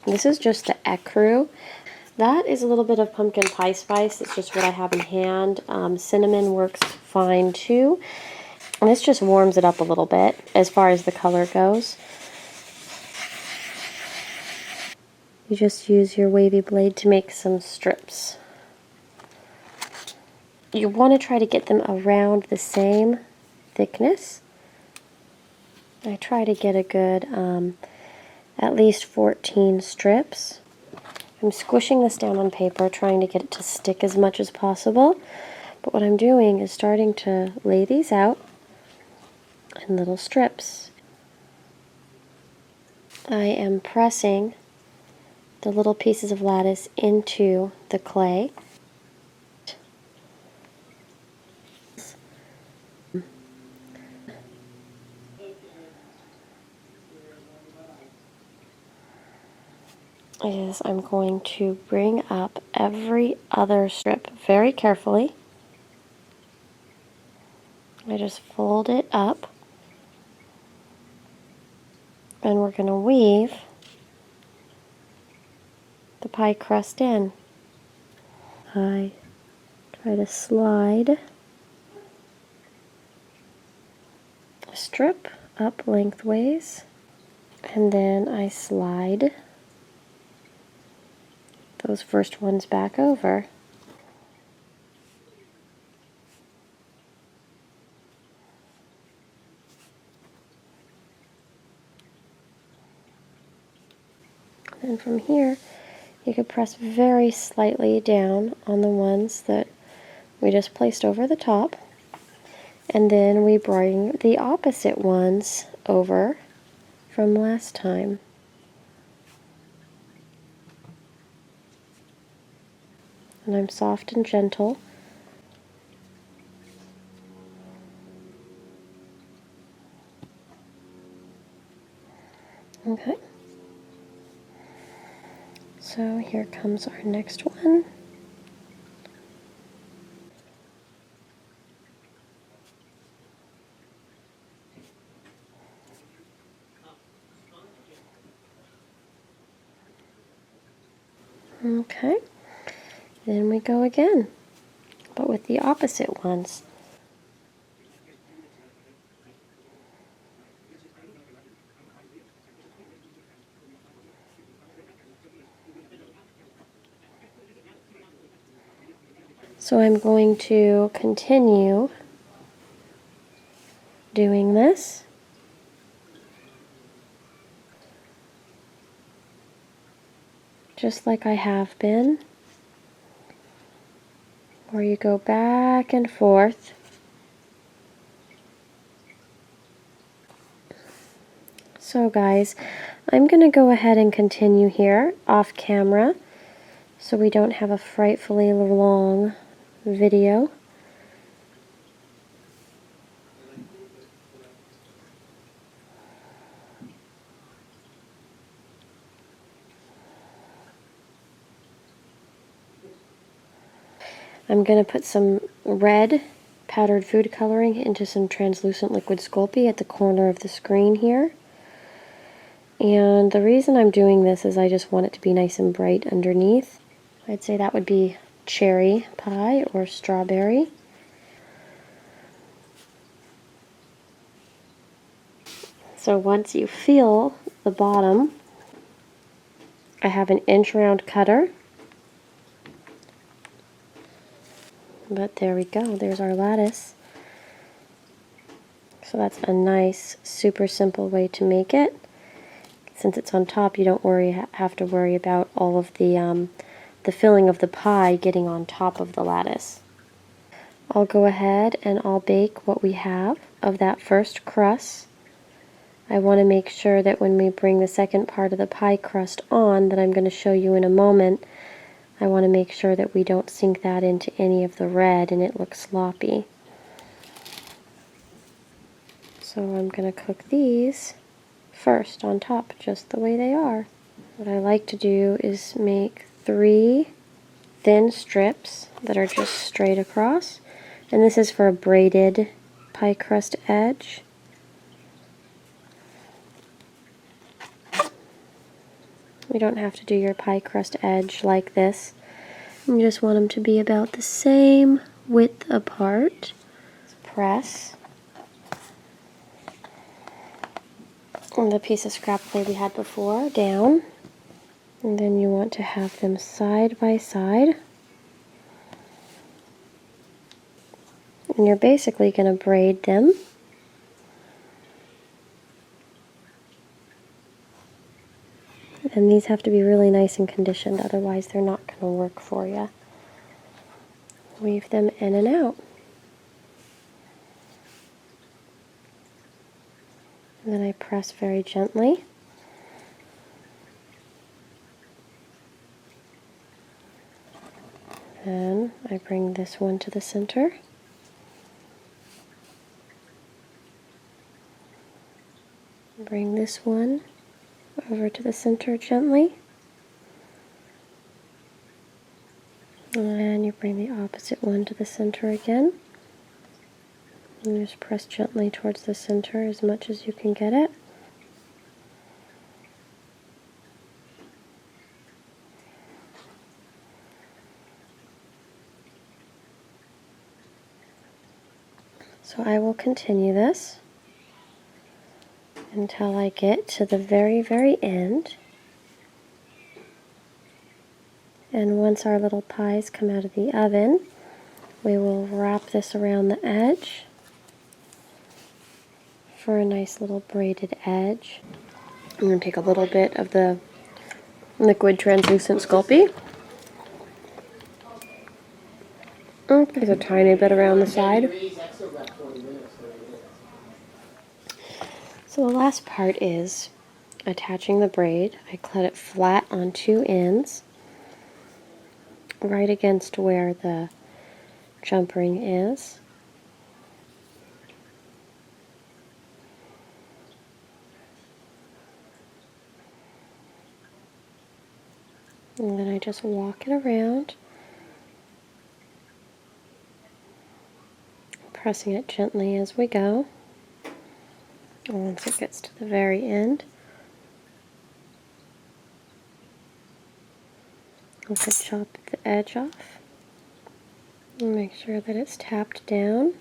This is just the ecru. That is a little bit of pumpkin pie spice. It's just what I have in hand. Cinnamon works fine too. And this just warms it up a little bit as far as the color goes. You just use your wavy blade to make some strips. You want to try to get them around the same thickness. I try to get a good at least 14 strips. I'm squishing this down on paper, trying to get it to stick as much as possible. But what I'm doing is starting to lay these out in little strips. I am pressing the little pieces of lattice into the clay. Is I'm going to bring up every other strip very carefully. I just fold it up, and we're going to weave the pie crust in. I try to slide a strip up lengthways, and then I slide those first ones back over. And from here, you could press very slightly down on the ones that we just placed over the top, and then we bring the opposite ones over from last time. And I'm soft and gentle. Okay. So here comes our next one. Okay. Then we go again, but with the opposite ones. So I'm going to continue doing this. Just like I have been, where you go back and forth. So guys, I'm going to go ahead and continue here off camera so we don't have a frightfully long video. I'm going to put some red powdered food coloring into some translucent liquid Sculpey at the corner of the screen here. And the reason I'm doing this is I just want it to be nice and bright underneath. I'd say that would be cherry pie or strawberry. So once you feel the bottom, I have an inch round cutter. But there we go, there's our lattice. So that's a nice, super simple way to make it. Since it's on top, you don't have to worry about all of the filling of the pie getting on top of the lattice. I'll go ahead and I'll bake what we have of that first crust. I want to make sure that when we bring the second part of the pie crust on, that I'm going to show you in a moment, I want to make sure that we don't sink that into any of the red and it looks sloppy. So I'm going to cook these first on top, just the way they are. What I like to do is make 3 thin strips that are just straight across, and this is for a braided pie crust edge. You don't have to do your pie crust edge like this. You just want them to be about the same width apart. Press the piece of scrap clay we had before down, and then you want to have them side by side. And you're basically going to braid them. And these have to be really nice and conditioned, otherwise they're not going to work for you. Weave them in and out. And then I press very gently. Then I bring this one to the center. Bring this one over to the center gently. And you bring the opposite one to the center again. And just press gently towards the center as much as you can get it. So I will continue this until I get to the very, very end. And once our little pies come out of the oven, we will wrap this around the edge for a nice little braided edge. I'm going to take a little bit of the liquid translucent Sculpey. There's a tiny bit around the side. So the last part is attaching the braid. I cut it flat on two ends, right against where the jump ring is. And then I just walk it around, pressing it gently as we go. And once it gets to the very end, I can chop the edge off and make sure that it's tapped down.